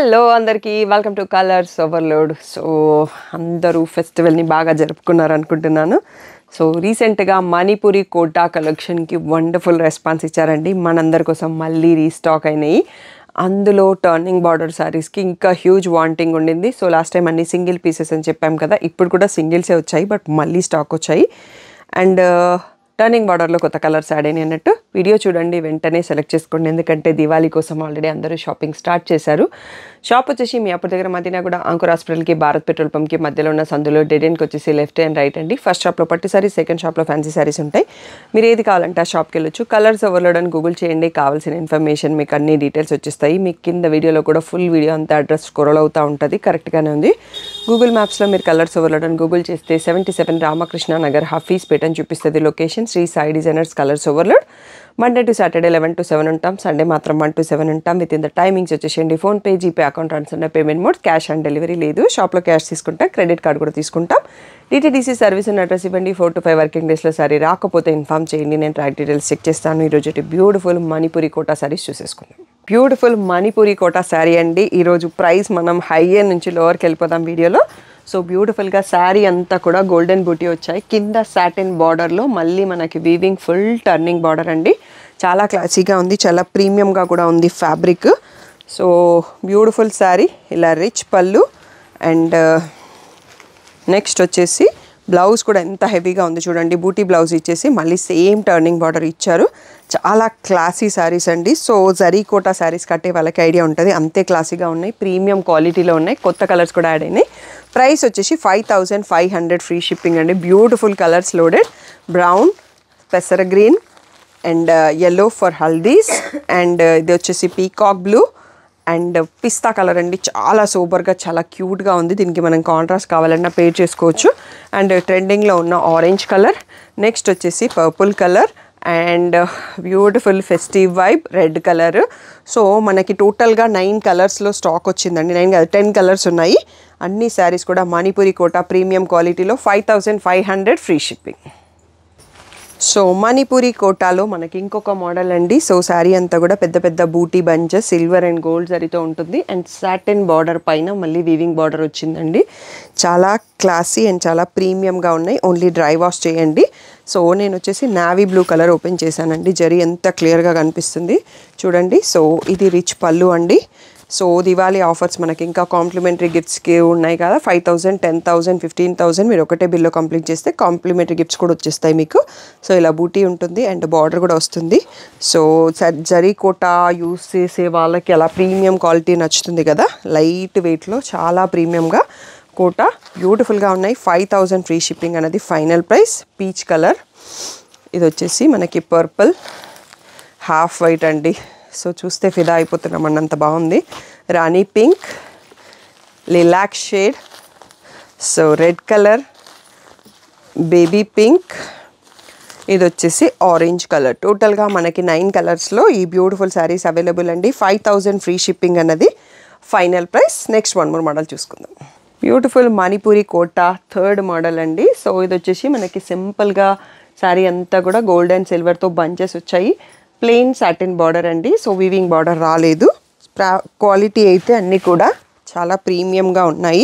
Hello అందరికీ welcome to colours overload. So అందరూ ఫెస్టివల్ని బాగా జరుపుకున్నారు అనుకుంటున్నాను. సో రీసెంట్గా మణిపురి కోటా కలెక్షన్కి వండర్ఫుల్ రెస్పాన్స్ ఇచ్చారండి. మనందరి కోసం మళ్ళీ రీస్టాక్ అయినాయి. అందులో టర్నింగ్ బార్డర్ శారీస్కి ఇంకా హ్యూజ్ వాంటింగ్ ఉండింది. సో లాస్ట్ టైం అన్ని సింగిల్ పీసెస్ అని చెప్పాం కదా, ఇప్పుడు కూడా సింగిల్సే వచ్చాయి, బట్ మళ్ళీ స్టాక్ వచ్చాయి. అండ్ టర్నింగ్ బార్డర్లో కొత్త కలర్స్ యాడ్ అయినాయి అన్నట్టు వీడియో చూడండి, వెంటనే సెలెక్ట్ చేసుకోండి, ఎందుకంటే దివాళీ కోసం ఆల్రెడీ అందరూ షాపింగ్ స్టార్ట్ చేశారు. షాప్ వచ్చేసి మీ అప్పటి దగ్గర మదీనా కూడా అంకుర్ హాస్పిటల్కి భారత్ పెట్రోల్ పంప్కి మధ్యలో ఉన్న సందులో డెడ్ ఎండ్కి వచ్చేసి లెఫ్ట్ అండ్ రైట్ అండి. ఫస్ట్ షాప్లో పట్టు సారీస్, సెకండ్ షాప్లో ఫ్యాన్సీ సారీస్ ఉంటాయి. మీరు ఏది కావాలంటే ఆ షాప్కి వెళ్ళొచ్చు. కలర్స్ ఓవర్లోడ్ అని గూగుల్ చేయండి, కావాల్సిన ఇన్ఫర్మేషన్ మీకు అన్ని డీటెయిల్స్ వచ్చేస్తాయి. మీకు కింద వీడియోలో కూడా ఫుల్ వీడియో అంతా అడ్రస్ స్క్రోల్ అవుతూ ఉంటుంది, కరెక్ట్గానే ఉంది. గూగుల్ మ్యాప్స్లో మీరు కలర్స్ ఓవర్లోడ్ అని గూగుల్ చేస్తే 77 రామకృష్ణ నగర్ హఫీస్పేట అని చూపిస్తుంది location. Shri Sai designers colours overload. Monday to Saturday 11 to 7 ఉంటాం, సండే మాత్రం 1 to 7 ఉంటాం. విత్ ఇన్ ద టైమింగ్స్ వచ్చేసేయండి. PhonePe, GPay, account transfer, payment mode cash on delivery లేదు. షాప్లో క్యాష్ తీసుకుంటాం, క్రెడిట్ కార్డు కూడా తీసుకుంటాం. డిటీడీసీ సర్వీస్ అని అడ్రస్ ఇవ్వండి. 4 to 5 వర్కింగ్ డేస్లో సారీ రాకపోతే ఇన్ఫామ్ చేయండి, నేను ట్రాక్ డీటెయిల్స్ చెక్ చేస్తాను. ఈరోజు బ్యూటిఫుల్ మణిపురి కోటా సారీస్ చూసేసుకుందాం. బ్యూటిఫుల్ మణిపురి కోటా శారీ అండి. ఈరోజు ప్రైస్ మనం హై నుంచి లోవర్కి వెళ్ళిపోదాం వీడియోలో. సో బ్యూటిఫుల్గా శారీ అంతా కూడా గోల్డెన్ బూటీ వచ్చాయి. కింద సాటిన్ బార్డర్లో మళ్ళీ మనకి వీవింగ్ ఫుల్ టర్నింగ్ బార్డర్ అండి. చాలా క్లాసీగా ఉంది, చాలా ప్రీమియంగా కూడా ఉంది ఫ్యాబ్రిక్. So beautiful sari. ఇలా రిచ్ పళ్ళు అండ్ నెక్స్ట్ వచ్చేసి బ్లౌజ్ కూడా ఎంత హెవీగా ఉంది చూడండి. బూటీ బ్లౌజ్ ఇచ్చేసి మళ్ళీ సేమ్ టర్నింగ్ బార్డర్ ఇచ్చారు. చాలా క్లాసీ శారీస్ అండి. సో జరీ కోటా శారీస్ కట్టే వాళ్ళకి ఐడియా ఉంటుంది, అంతే క్లాసీగా ఉన్నాయి, ప్రీమియం క్వాలిటీలో ఉన్నాయి. కొత్త కలర్స్ కూడా యాడ్ అయినాయి. ప్రైస్ వచ్చేసి 5500 ఫ్రీ షిప్పింగ్ అండి. Beautiful colours loaded. బ్రౌన్, పెసర green and yellow for హల్దీస్ and ఇది వచ్చేసి peacock blue and pista colour అండి. చాలా సూపర్గా, చాలా క్యూట్గా ఉంది. దీనికి మనం కాంట్రాస్ట్ కావాలన్నా పేర్ చేసుకోవచ్చు. అండ్ ట్రెండింగ్లో ఉన్న ఆరెంజ్ కలర్, నెక్స్ట్ వచ్చేసి purple colour and beautiful festive vibe red colour. So మనకి టోటల్గా 9 కలర్స్లో స్టాక్ వచ్చిందండి. 9 కాదు, 10 కలర్స్ ఉన్నాయి. అన్ని శారీస్ కూడా మణిపురి కోటా ప్రీమియం క్వాలిటీలో 5500 ఫ్రీ షిప్పింగ్. సో మణిపురి కోటాలో మనకి ఇంకొక మోడల్ అండి. సో శారీ అంతా కూడా పెద్ద పెద్ద బూటీ బంచెస్ సిల్వర్ అండ్ గోల్డ్ జరీతో ఉంటుంది. అండ్ సాటిన్ బార్డర్ పైన మళ్ళీ వీవింగ్ బార్డర్ వచ్చిందండి. చాలా క్లాసీ అండ్ చాలా ప్రీమియంగా ఉన్నాయి. ఓన్లీ డ్రై వాష్ చేయండి. సో నేను వచ్చేసి నావీ బ్లూ కలర్ ఓపెన్ చేశానండి. జరీ ఎంత క్లియర్గా కనిపిస్తుంది చూడండి. సో ఇది రిచ్ పళ్ళు అండి. సో దివాళీ ఆఫర్స్ మనకి ఇంకా కాంప్లిమెంటరీ గిఫ్ట్స్కి ఉన్నాయి కదా. 5000, 10,000, 15,000 మీరు ఒకటే బిల్లో కంప్లీట్ చేస్తే కాంప్లిమెంటరీ గిఫ్ట్స్ కూడా వచ్చేస్తాయి మీకు. సో ఇలా బూటీ ఉంటుంది అండ్ బార్డర్ కూడా వస్తుంది. సో జరీ కోటా యూస్ చేసే వాళ్ళకి అలా ప్రీమియం క్వాలిటీ నచ్చుతుంది కదా. లైట్ వెయిట్లో చాలా ప్రీమియంగా కోటా బ్యూటిఫుల్గా ఉన్నాయి. 5000 ఫ్రీ షిప్పింగ్ అనేది ఫైనల్ ప్రైస్. పీచ్ కలర్, ఇది వచ్చేసి మనకి పర్పుల్, హాఫ్ వైట్ అండి. సో చూస్తే ఫిదా అయిపోతున్నాం అన్నంత బాగుంది. Rani pink, lilac shade, so red colour, baby pink, ఇది వచ్చేసి ఆరెంజ్ కలర్. టోటల్గా మనకి 9 కలర్స్లో ఈ బ్యూటిఫుల్ శారీస్ అవైలబుల్ అండి. 5000 ఫ్రీ షిప్పింగ్ అన్నది final price. Next one more model చూసుకుందాం. Beautiful Manipuri Kota third model అండి. సో ఇది వచ్చేసి మనకి సింపుల్గా శారీ అంతా కూడా గోల్డ్ అండ్ సిల్వర్తో బంచెస్ వచ్చాయి. ప్లెయిన్ సాటిన్ బార్డర్ అండి. సో వీవింగ్ బార్డర్ రాలేదు. క్వాలిటీ అయితే అన్నీ కూడా చాలా ప్రీమియంగా ఉన్నాయి,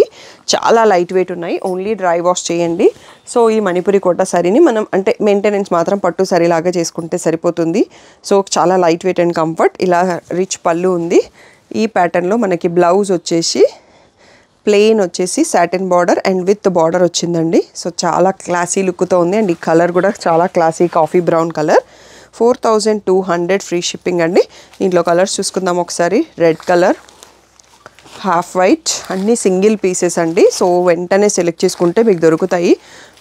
చాలా లైట్ వెయిట్ ఉన్నాయి. ఓన్లీ డ్రై వాష్ చేయండి. సో ఈ మణిపురి కోటా శారీని మనం అంటే మెయింటెనెన్స్ మాత్రం పట్టు శారీ లాగా చేసుకుంటే సరిపోతుంది. సో చాలా లైట్ వెయిట్ అండ్ కంఫర్ట్. ఇలా రిచ్ పళ్ళు ఉంది. ఈ ప్యాటర్న్లో మనకి బ్లౌజ్ వచ్చేసి ప్లెయిన్ వచ్చేసి satin border and with border వచ్చిందండి. సో చాలా క్లాసీ లుక్తో ఉంది. అండ్ ఈ కలర్ కూడా చాలా classy coffee brown colour. 4200 free shipping అండి. దీంట్లో కలర్స్ చూసుకుందాం ఒకసారి. రెడ్ కలర్, హాఫ్ వైట్, అన్నీ సింగిల్ పీసెస్ అండి. సో వెంటనే సెలెక్ట్ చేసుకుంటే మీకు దొరుకుతాయి.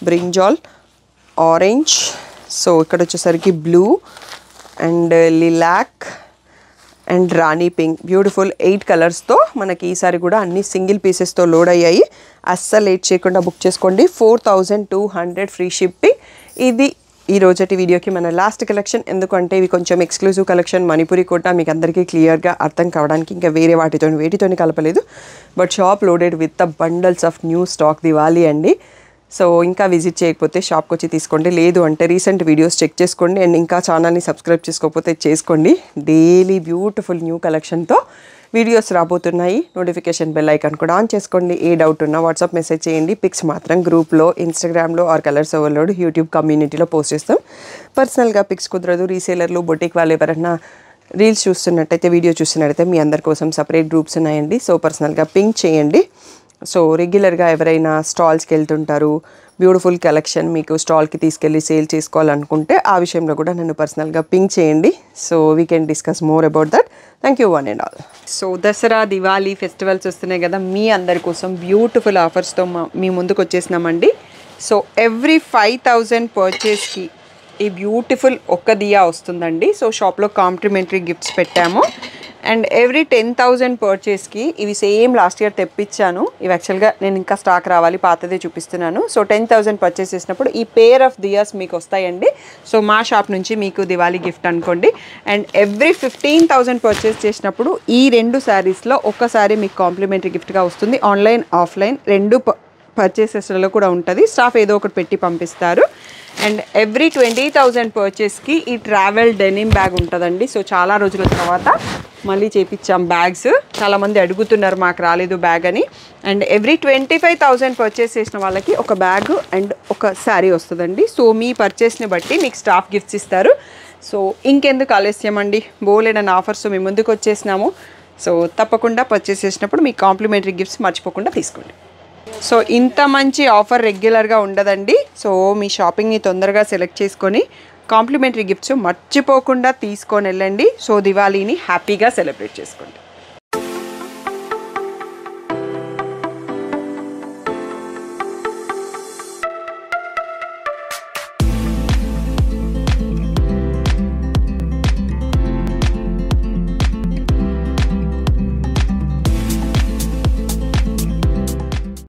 బ్రింజాల్, ఆరెంజ్, సో ఇక్కడ వచ్చేసరికి blue and lilac and Rani pink. Beautiful 8 కలర్స్తో మనకి ఈసారి కూడా అన్ని సింగిల్ పీసెస్తో లోడ్ అయ్యాయి. అస్సలు లేట్ చేయకుండా బుక్ చేసుకోండి. 4200 ఫ్రీ షిప్పింగ్. ఇది ఈ రోజటి వీడియోకి మన లాస్ట్ కలెక్షన్. ఎందుకంటే ఇవి కొంచెం ఎక్స్క్లూజివ్ కలెక్షన్. మణిపురి కోటా మీకు అందరికీ క్లియర్గా అర్థం కావడానికి ఇంకా వేరే వేటితోని కలపలేదు. But shop loaded with the bundles of new stock. Diwali అండి. సో ఇంకా విజిట్ చేయకపోతే షాప్కి వచ్చి తీసుకోండి, లేదు అంటే రీసెంట్ వీడియోస్ చెక్ చేసుకోండి. అండ్ ఇంకా ఛానల్ని సబ్స్క్రైబ్ చేసుకోకపోతే చేసుకోండి. డైలీ బ్యూటిఫుల్ న్యూ కలెక్షన్తో వీడియోస్ రాబోతున్నాయి. నోటిఫికేషన్ బెల్ ఐకాన్ కూడా ఆన్ చేసుకోండి. ఏ డౌట్ ఉన్నా వాట్సాప్ మెసేజ్ చేయండి. పిక్స్ మాత్రం గ్రూప్లో, ఇన్స్టాగ్రామ్లో ఆర్ కలర్స్ ఓవర్లోడ్ యూట్యూబ్ కమ్యూనిటీలో పోస్ట్ చేస్తాం. పర్సనల్గా పిక్స్ కుదరదు. రీసేలర్లు, బొటిక్ వాళ్ళు ఎవరైనా రీల్స్ చూస్తున్నట్టయితే, వీడియో చూస్తున్నట్టయితే మీ అందరి కోసం సపరేట్ గ్రూప్స్ ఉన్నాయండి. సో పర్సనల్గా పింక్ చేయండి. సో రెగ్యులర్గా ఎవరైనా స్టాల్స్కి వెళ్తుంటారు, బ్యూటిఫుల్ కలెక్షన్ మీకు స్టాల్కి తీసుకెళ్ళి సేల్ చేసుకోవాలనుకుంటే ఆ విషయంలో కూడా నన్ను పర్సనల్గా పింక్ చేయండి. So we can discuss more about that. Thank you one and all. So Dasara, Diwali festivals వస్తున్నాయి కదా, మీ అందరి కోసం బ్యూటిఫుల్ ఆఫర్స్తో మీ ముందుకు వచ్చేసినామండి. సో ఎవ్రీ 5,000 పర్చేస్కి ఈ బ్యూటిఫుల్ ఒక్క దియా వస్తుందండి. సో షాప్లో కాంప్లిమెంటరీ గిఫ్ట్స్ పెట్టాము. అండ్ ఎవ్రీ 10,000 పర్చేస్కి ఇవి సేమ్ లాస్ట్ ఇయర్ తెప్పించాను. ఇవి యాక్చువల్గా నేను ఇంకా స్టాక్ రావాలి, పాతదే చూపిస్తున్నాను. సో 10,000 పర్చేస్ చేసినప్పుడు ఈ పేర్ ఆఫ్ దియాస్ మీకు వస్తాయండి. సో మా షాప్ నుంచి మీకు దివాళీ గిఫ్ట్ అనుకోండి. అండ్ ఎవ్రీ 15,000 పర్చేస్ చేసినప్పుడు ఈ 2 శారీస్లో ఒక శారీ మీకు కాంప్లిమెంటరీ గిఫ్ట్గా వస్తుంది. ఆన్లైన్, ఆఫ్లైన్ 2 పర్చేసెస్లో కూడా ఉంటుంది. స్టాఫ్ ఏదో ఒకటి పెట్టి పంపిస్తారు. అండ్ ఎవ్రీ 20,000 పర్చేస్కి ఈ ట్రావెల్ డెనిమ్ బ్యాగ్ ఉంటుందండి. సో చాలా రోజుల తర్వాత మళ్ళీ చేపించాం బ్యాగ్స్. చాలామంది అడుగుతున్నారు మాకు రాలేదు బ్యాగ్ అని. అండ్ ఎవ్రీ 25,000 పర్చేస్ చేసిన వాళ్ళకి ఒక బ్యాగ్ అండ్ ఒక శారీ వస్తుందండి. సో మీ పర్చేస్ని బట్టి మీకు స్టాఫ్ గిఫ్ట్స్ ఇస్తారు. సో ఇంకెందుకు ఆలస్యం అండి, బోలెడని ఆఫర్స్ మీ ముందుకు వచ్చేసినాము. సో తప్పకుండా పర్చేస్ చేసినప్పుడు మీ కాంప్లిమెంటరీ గిఫ్ట్స్ మర్చిపోకుండా తీసుకోండి. సో ఇంత మంచి ఆఫర్ రెగ్యులర్గా ఉండదండి. సో మీ షాపింగ్ని తొందరగా సెలెక్ట్ చేసుకొని కాంప్లిమెంటరీ గిఫ్ట్స్ మర్చిపోకుండా తీసుకొని వెళ్ళండి. సో దివాళీని హ్యాపీగా సెలబ్రేట్ చేసుకోండి.